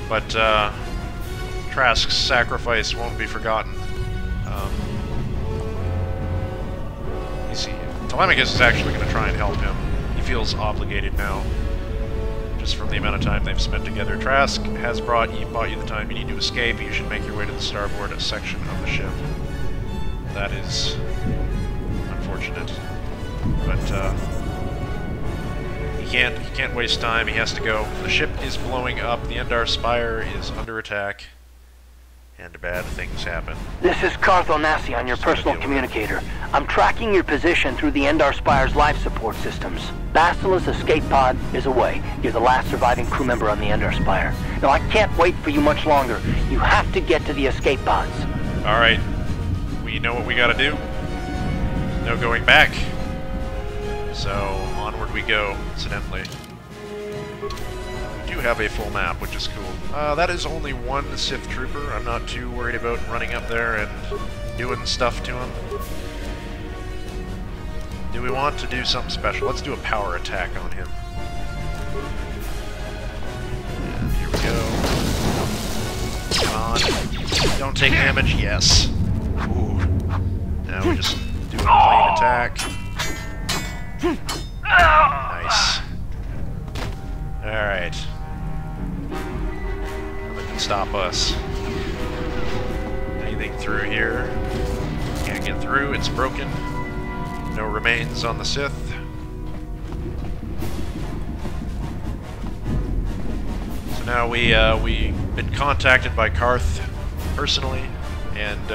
But Trask's sacrifice won't be forgotten. You see, Telemachus is actually going to try and help him. He feels obligated now, just from the amount of time they've spent together. Trask has bought you the time you need to escape. You should make your way to the starboard section of the ship. That is unfortunate, but he can't waste time. He has to go. The ship is blowing up. The Endar Spire is under attack, and bad things happen. This is Carth Onasi on your personal communicator. I'm tracking your position through the Endar Spire's life support systems. Basila's escape pod is away. You're the last surviving crew member on the Endar Spire. Now, I can't wait for you much longer. You have to get to the escape pods. Alright. We know what we gotta do. No going back. So, onward we go, incidentally. We do have a full map, which is cool. That is only one Sith trooper. I'm not too worried about running up there and doing stuff to him. Do we want to do something special? Let's do a power attack on him. And here we go. Come on. Don't take damage. Yes. Ooh. Now we just do a clean attack. Nice. Alright. Nothing can stop us. Anything through here? Can't get through. It's broken. No remains on the Sith. So now we've been contacted by Carth personally, and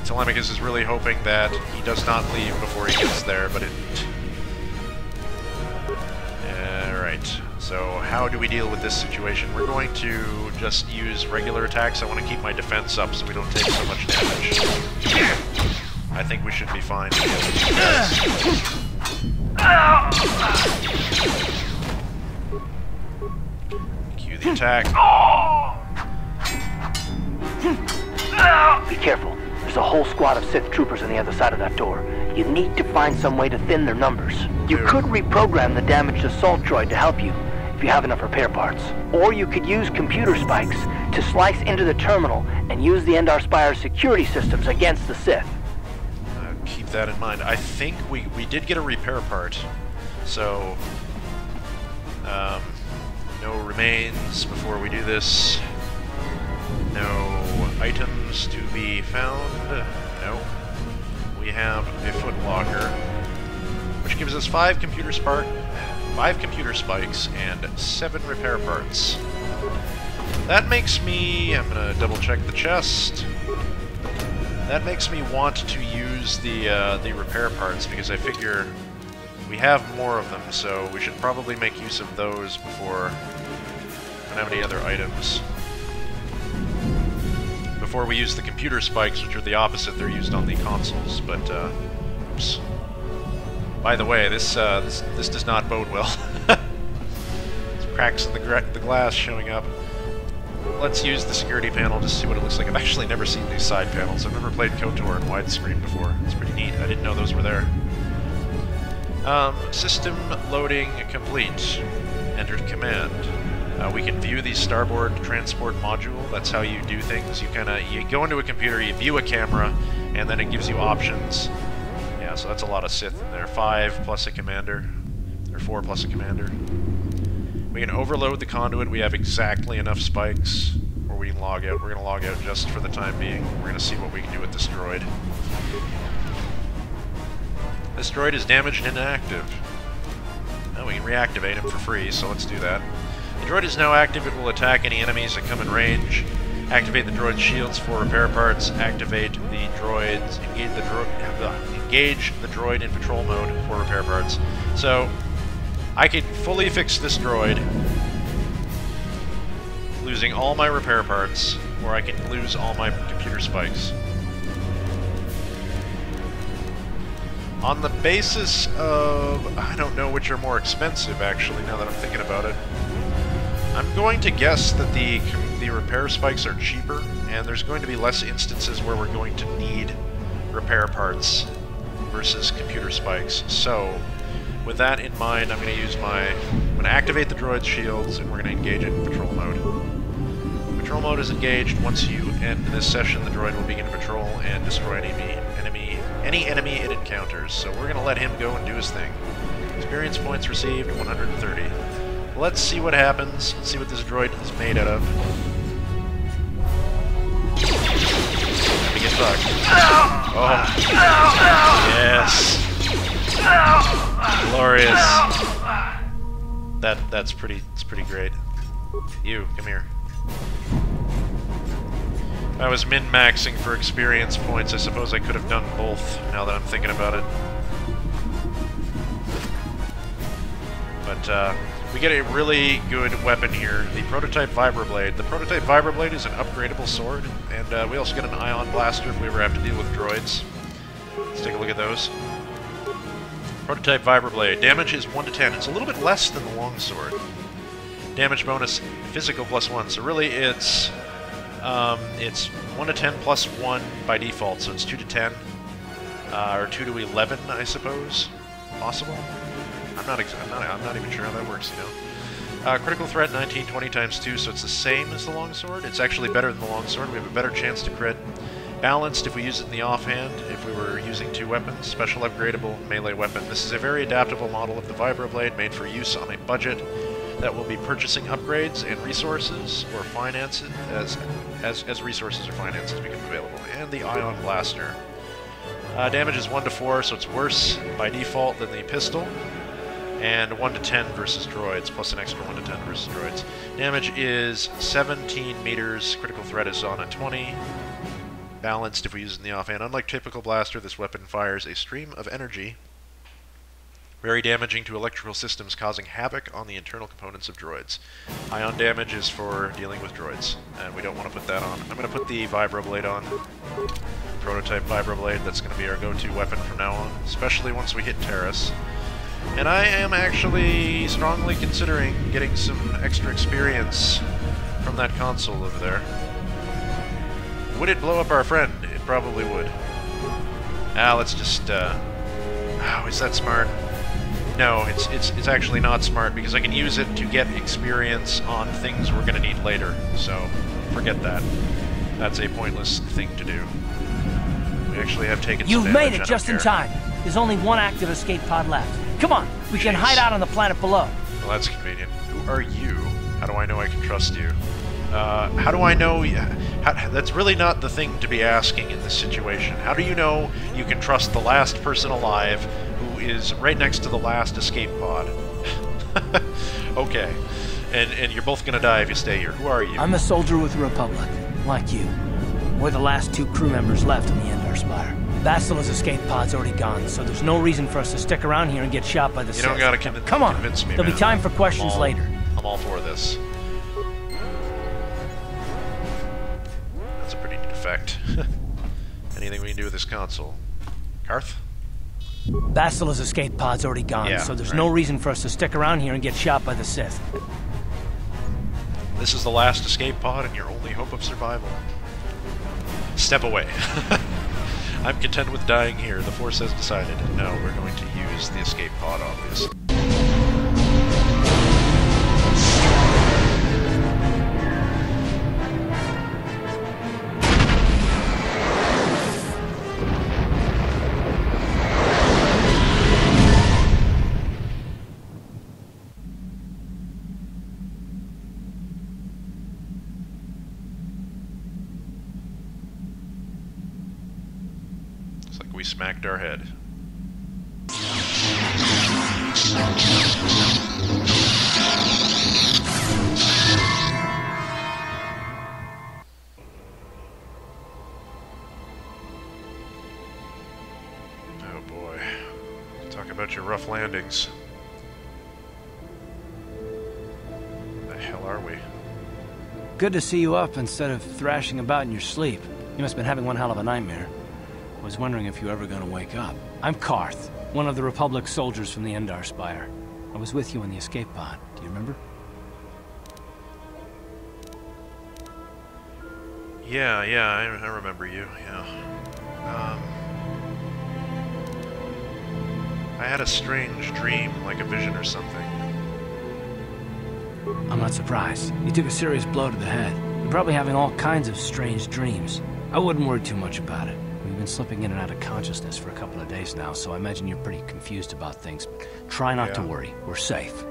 Telemachus is really hoping that he does not leave before he gets there, but it... Alright, so how do we deal with this situation? We're going to just use regular attacks. I want to keep my defense up so we don't take so much damage. I think we should be fine to deal with these guys. Cue the attack. Be careful. There's a whole squad of Sith troopers on the other side of that door. You need to find some way to thin their numbers. You could reprogram the damaged assault droid to help you, if you have enough repair parts. Or you could use computer spikes to slice into the terminal and use the Endar Spire's security systems against the Sith. Keep that in mind. I think we did get a repair part, so no remains before we do this. No items to be found. No. We have a footlocker, which gives us 5 computer spikes and 7 repair parts. That makes me... I'm gonna double check the chest. That makes me want to use the repair parts, because I figure we have more of them, so we should probably make use of those before... I don't have any other items. Before we use the computer spikes, which are the opposite, they're used on the consoles, but, oops. By the way, this does not bode well. There's cracks in the glass showing up. Let's use the security panel just to see what it looks like. I've actually never seen these side panels. I've never played KotOR in widescreen before. It's pretty neat. I didn't know those were there. System loading complete. Entered command. We can view the starboard transport module. That's how you do things. You go into a computer, you view a camera, and then it gives you options. Yeah, so that's a lot of Sith in there. 5 plus a commander. Or 4 plus a commander. We can overload the conduit. We have exactly enough spikes, or we can log out. We're going to log out just for the time being. We're going to see what we can do with this droid. This droid is damaged and inactive. Oh, we can reactivate him for free, so let's do that. The droid is now active. It will attack any enemies that come in range. Activate the droid's shields for repair parts. Activate the droids. Engage the droid in patrol mode for repair parts. So, I could fully fix this droid, losing all my repair parts, or I can lose all my computer spikes. On the basis of... I don't know which are more expensive, actually, now that I'm thinking about it. I'm going to guess that the repair spikes are cheaper, and there's going to be less instances where we're going to need repair parts versus computer spikes. So, with that in mind, I'm going to use my going to activate the droid's shields, and we're going to engage it in patrol mode. Patrol mode is engaged. Once you end this session, the droid will begin patrol and destroy any enemy it encounters. So we're going to let him go and do his thing. Experience points received, 130. Let's see what happens. Let's see what this droid is made out of. Time to get fucked. Oh. Yes. Glorious. It's pretty great. You, come here. If I was min-maxing for experience points, I suppose I could have done both, now that I'm thinking about it. But, we get a really good weapon here, the Prototype Vibroblade. The Prototype Vibroblade is an upgradable sword, and we also get an Ion Blaster if we ever have to deal with droids. Let's take a look at those. Prototype Vibroblade. Damage is 1 to 10. It's a little bit less than the longsword. Damage bonus, physical +1. So really it's 1 to 10 plus 1 by default, so it's 2 to 10. Or 2 to 11, I suppose. Possible? I'm not even sure how that works, you know. Critical threat 19, 20 times 2, so it's the same as the longsword. It's actually better than the longsword. We have a better chance to crit. Balanced if we use it in the offhand, if we were using 2 weapons. Special upgradable melee weapon. This is a very adaptable model of the Vibroblade made for use on a budget that will be purchasing upgrades and resources or finances as resources or finances become available. And the Ion Blaster. Damage is 1 to 4, so it's worse by default than the pistol. And 1 to 10 versus droids, plus an extra 1 to 10 versus droids. Damage is 17 meters, critical threat is on a 20. Balanced if we use it in the offhand. Unlike typical blaster, this weapon fires a stream of energy, very damaging to electrical systems, causing havoc on the internal components of droids. Ion damage is for dealing with droids, and we don't want to put that on. I'm going to put the Vibroblade on. Prototype Vibroblade, that's going to be our go-to weapon from now on, especially once we hit Taris. And I am actually strongly considering getting some extra experience from that console over there. Would it blow up our friend? It probably would. Let's just, oh, is that smart? No, it's actually not smart, because I can use it to get experience on things we're going to need later, so forget that. That's a pointless thing to do. We actually have taken some damage. You've made it just in time. There's only 1 active escape pod left. Come on, we can hide out on the planet below. Well, that's convenient. Who are you? How do I know I can trust you? How do I know... that's really not the thing to be asking in this situation. How do you know you can trust the last person alive who is right next to the last escape pod? Okay. And you're both gonna die if you stay here. Who are you? I'm a soldier with the Republic, like you. We're the last 2 crew members left in the Endar Spire. Basila's escape pod's already gone, so there's no reason for us to stick around here and get shot by the Sith. You don't gotta Come on, convince me, there'll be time for questions later. I'm all for this. That's a pretty neat effect. Anything we can do with this console? Carth? Basila's escape pod's already gone, so there's no reason for us to stick around here and get shot by the Sith. This is the last escape pod and your only hope of survival. Step away. I'm content with dying here. The Force has decided. No, we're going to use the escape pod, obviously. We smacked our head. Oh boy. Talk about your rough landings. Where the hell are we? Good to see you up instead of thrashing about in your sleep. You must have been having one hell of a nightmare. I was wondering if you were ever going to wake up. I'm Carth, one of the Republic soldiers from the Endar Spire. I was with you in the escape pod. Do you remember? Yeah, I remember you, yeah. I had a strange dream, like a vision or something. I'm not surprised. You took a serious blow to the head. You're probably having all kinds of strange dreams. I wouldn't worry too much about it. We've been slipping in and out of consciousness for a couple of days now, so I imagine you're pretty confused about things, but try not to worry. We're safe.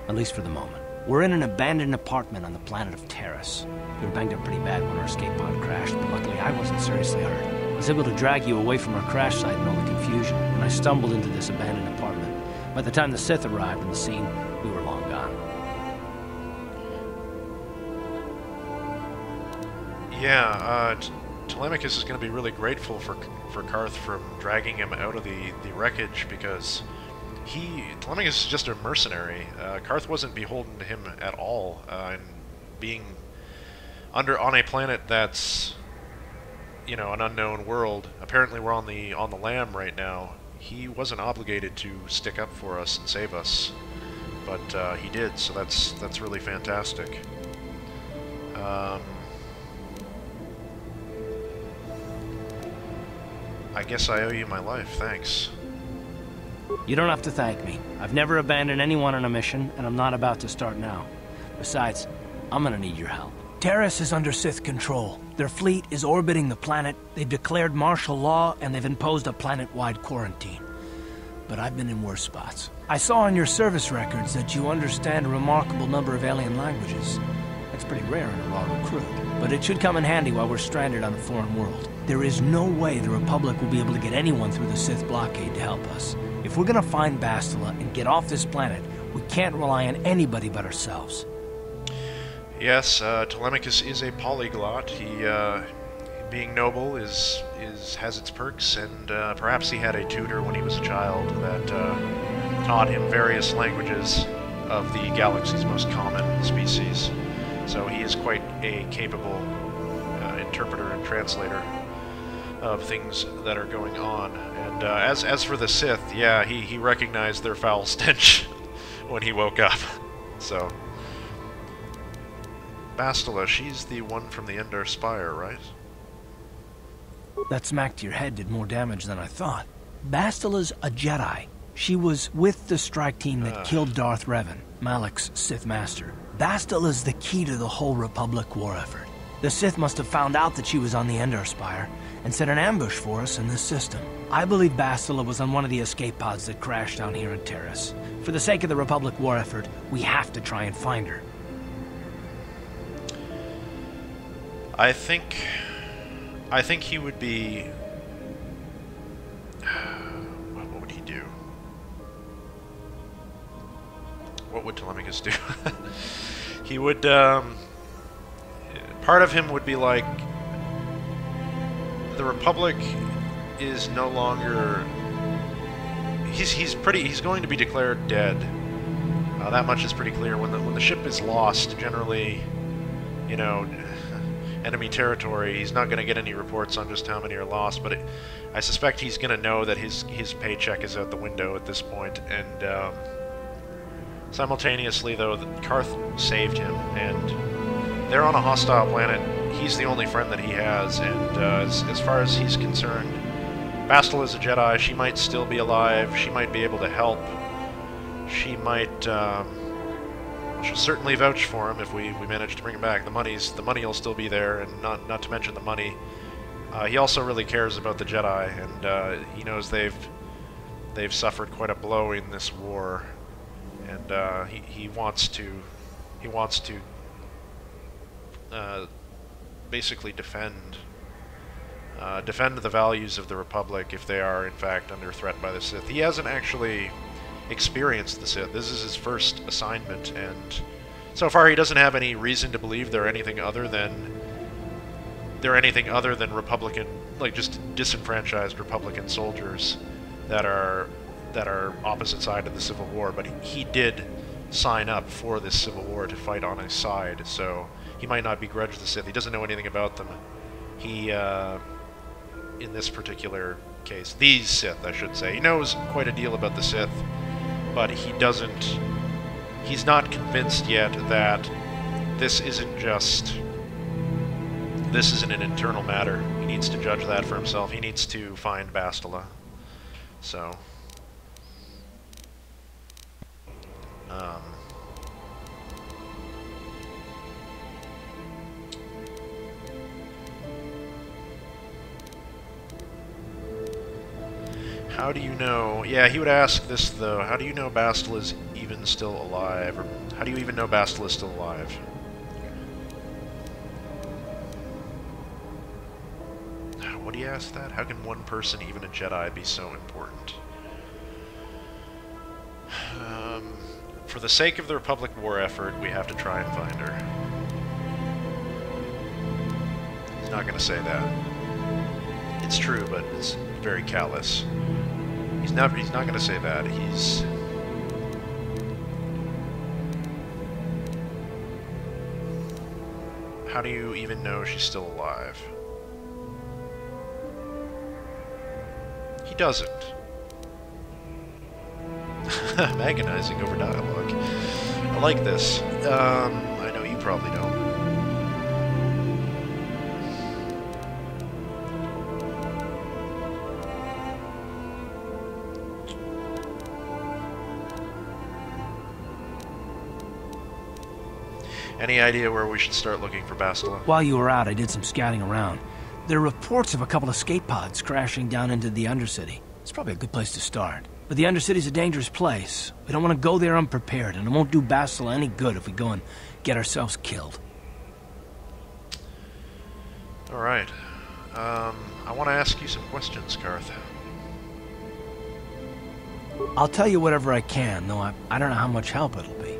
At least for the moment. We're in an abandoned apartment on the planet of Taris. We were banged up pretty bad when our escape pod crashed, but luckily I wasn't seriously hurt. I was able to drag you away from our crash site in all the confusion, and I stumbled into this abandoned apartment. By the time the Sith arrived on the scene, we were long gone. Yeah, Telemachus is going to be really grateful for Carth from dragging him out of the wreckage, because Telemachus is just a mercenary. Carth wasn't beholden to him at all, and being on a planet that's, you know, an unknown world. Apparently we're on the lam right now. He wasn't obligated to stick up for us and save us, but he did, so that's really fantastic. I guess I owe you my life, thanks. You don't have to thank me. I've never abandoned anyone on a mission, and I'm not about to start now. Besides, I'm gonna need your help. Taris is under Sith control. Their fleet is orbiting the planet, they've declared martial law, and they've imposed a planet-wide quarantine. But I've been in worse spots. I saw on your service records that you understand a remarkable number of alien languages. That's pretty rare in a raw recruit. But it should come in handy while we're stranded on a foreign world. There is no way the Republic will be able to get anyone through the Sith blockade to help us. If we're gonna find Bastila and get off this planet, we can't rely on anybody but ourselves. Yes, Telemachus is a polyglot. He, being noble has its perks, and perhaps he had a tutor when he was a child that taught him various languages of the galaxy's most common species. So he is quite a capable interpreter and translator of things that are going on. And as for the Sith, yeah, he recognized their foul stench when he woke up. So Bastila, she's the one from the Endar Spire, right? That smack to your head did more damage than I thought. Bastila's a Jedi. She was with the strike team that killed Darth Revan, Malak's Sith master. Bastila's the key to the whole Republic war effort. The Sith must have found out that she was on the Endar Spire and set an ambush for us in this system. I believe Bastila was on one of the escape pods that crashed down here in Taris. For the sake of the Republic war effort, we have to try and find her. I think he would be... What would he do? What would Telemachus do? He would, part of him would be like, the Republic is no longer... He's going to be declared dead. That much is pretty clear. When the ship is lost, generally, you know, enemy territory, he's not going to get any reports on just how many are lost, but I suspect he's going to know that his paycheck is out the window at this point, and simultaneously, though, Carth saved him, and they're on a hostile planet. He's the only friend that he has, and as far as he's concerned, Bastila is a Jedi. She might still be alive. She might be able to help. She might... she'll certainly vouch for him if we manage to bring him back. The money will still be there, and not to mention the money. He also really cares about the Jedi, and he knows they've suffered quite a blow in this war, and he wants to basically defend the values of the Republic if they are in fact under threat by the Sith. He hasn't actually experienced the Sith. This is his first assignment, and so far he doesn't have any reason to believe they're anything other than Republican, like just disenfranchised Republican soldiers that are opposite side of the Civil War. But he did sign up for this Civil War to fight on his side, so he might not begrudge the Sith. He doesn't know anything about them. He, in this particular case, these Sith, I should say, he knows quite a deal about the Sith, but he's not convinced yet that this isn't an internal matter. He needs to judge that for himself. He needs to find Bastila. So, How do you know... Yeah, he would ask this, though. How do you know Bastila is even still alive? Or how do you even know Bastila is still alive? What do you ask that? How can one person, even a Jedi, be so important? For the sake of the Republic war effort, we have to try and find her. He's not going to say that. It's true, but it's very callous. He's not going to say that. He's... How do you even know she's still alive? He doesn't. Agonizing over dialogue. I like this. I know you probably don't. Any idea where we should start looking for Bastila? While you were out, I did some scouting around. There are reports of a couple of escape pods crashing down into the Undercity. It's probably a good place to start. But the Undercity's a dangerous place. We don't want to go there unprepared, and it won't do Bastila any good if we go and get ourselves killed. Alright. I want to ask you some questions, Carth. I'll tell you whatever I can, though I don't know how much help it'll be.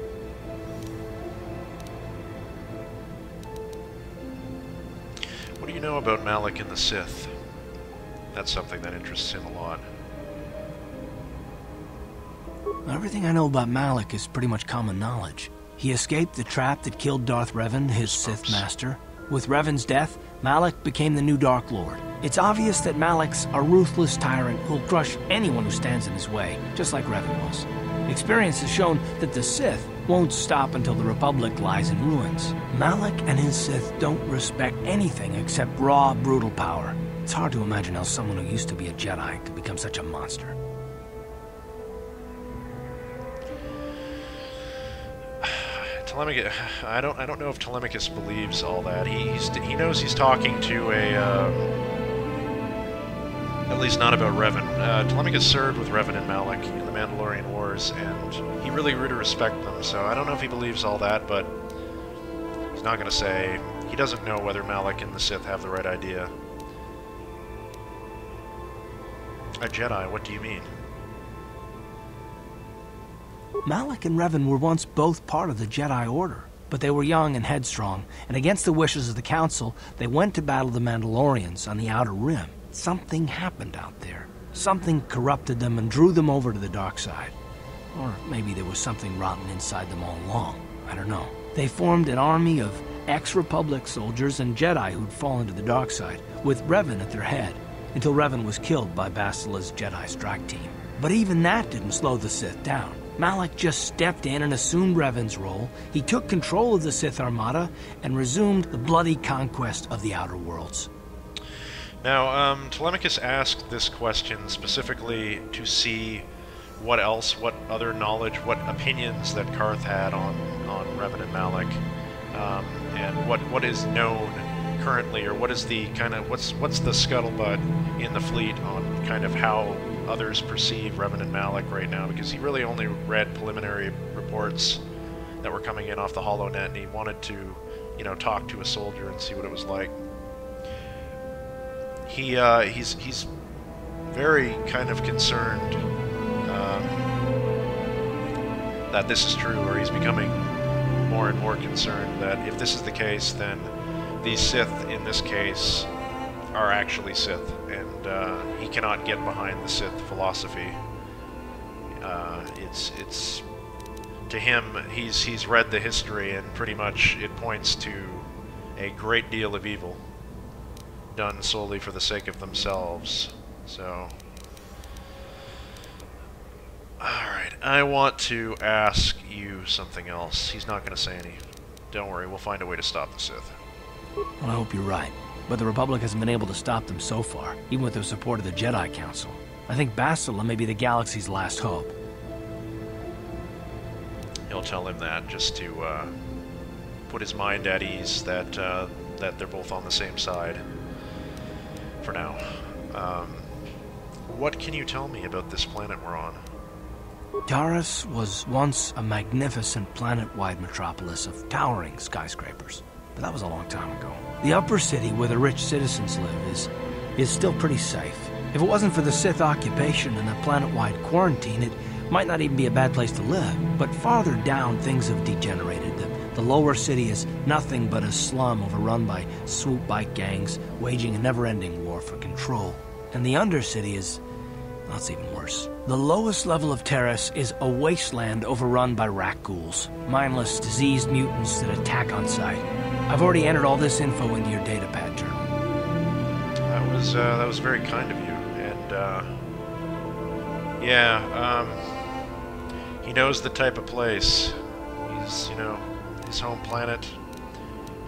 What do you know about Malak and the Sith? That's something that interests him a lot. Everything I know about Malak is pretty much common knowledge. He escaped the trap that killed Darth Revan, his Sith master. With Revan's death, Malak became the new Dark Lord. It's obvious that Malak's a ruthless tyrant who'll crush anyone who stands in his way, just like Revan was. Experience has shown that the Sith won't stop until the Republic lies in ruins. Malak and his Sith don't respect anything except raw, brutal power. It's hard to imagine how someone who used to be a Jedi could become such a monster. I don't know if Telemachus believes all that. He knows he's talking to a at least not about Revan. Telemachus served with Revan and Malak in the Mandalorian Wars, and he really grew to respect them. So I don't know if he believes all that, but he's not going to say. He doesn't know whether Malak and the Sith have the right idea. A Jedi? What do you mean? Malak and Revan were once both part of the Jedi Order, but they were young and headstrong, and against the wishes of the Council, they went to battle the Mandalorians on the Outer Rim. Something happened out there. Something corrupted them and drew them over to the dark side. Or maybe there was something rotten inside them all along. I don't know. They formed an army of ex-Republic soldiers and Jedi who'd fallen to the dark side, with Revan at their head, until Revan was killed by Bastila's Jedi strike team. But even that didn't slow the Sith down. Malak just stepped in and assumed Revan's role. He took control of the Sith Armada and resumed the bloody conquest of the Outer Worlds. Now, Telemachus asked this question specifically to see what other knowledge, what opinions that Carth had on Revan and Malak, and what is known currently, or what is the kind of what's the scuttlebutt in the fleet on kind of how others perceive Revan and Malak right now, because he really only read preliminary reports that were coming in off the HoloNet, and he wanted to, talk to a soldier and see what it was like. He's very kind of concerned that this is true, or he's becoming more and more concerned that if this is the case, then these Sith, in this case, are actually Sith, and he cannot get behind the Sith philosophy. It's to him, he's read the history, and pretty much it points to a great deal of evil done solely for the sake of themselves. So, alright, I want to ask you something else. He's not going to say any. Don't worry, we'll find a way to stop the Sith. Well, I hope you're right. But the Republic hasn't been able to stop them so far, even with the support of the Jedi Council. I think Bastila may be the galaxy's last hope. He'll tell him that just to put his mind at ease that they're both on the same side. For now. what can you tell me about this planet we're on? Taris was once a magnificent planet-wide metropolis of towering skyscrapers. But that was a long time ago. The upper city where the rich citizens live is still pretty safe. If it wasn't for the Sith occupation and the planet-wide quarantine, it might not even be a bad place to live. But farther down, things have degenerated. The lower city is nothing but a slum overrun by swoop bike gangs, waging a never-ending war for control. And the undercity is... that's even worse. The lowest level of Taris is a wasteland overrun by rat ghouls. Mindless, diseased mutants that attack on sight. I've already entered all this info into your datapad journal. That was very kind of you. And, he knows the type of place. He's, his home planet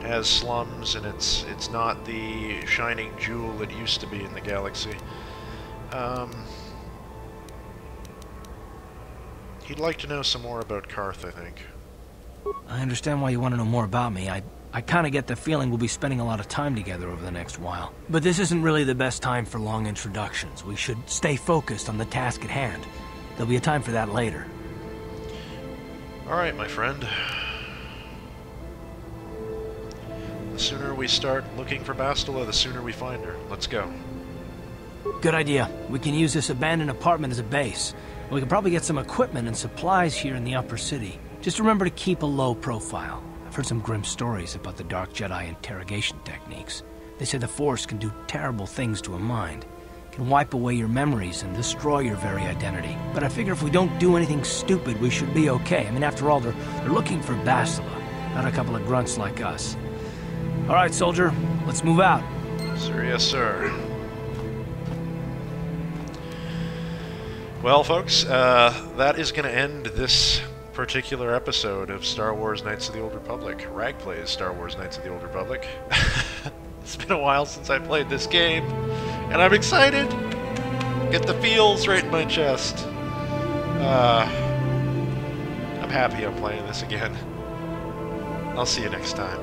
has slums, and it's not the shining jewel it used to be in the galaxy. He'd like to know some more about Carth, I think. I understand why you want to know more about me. I kind of get the feeling we'll be spending a lot of time together over the next while. But this isn't really the best time for long introductions. We should stay focused on the task at hand. There'll be a time for that later. Alright, my friend. The sooner we start looking for Bastila, the sooner we find her. Let's go. Good idea. We can use this abandoned apartment as a base. We can probably get some equipment and supplies here in the upper city. Just remember to keep a low profile. I've heard some grim stories about the Dark Jedi interrogation techniques. They say the Force can do terrible things to a mind. It can wipe away your memories and destroy your very identity. But I figure if we don't do anything stupid, we should be okay. I mean, after all, they're looking for Bastila, not a couple of grunts like us. All right, soldier, let's move out. Sir, yes, sir. Well, folks, that is going to end this particular episode of Star Wars Knights of the Old Republic. Rag plays Star Wars Knights of the Old Republic. It's been a while since I played this game, and I'm excited! Get the feels right in my chest. I'm happy I'm playing this again. I'll see you next time.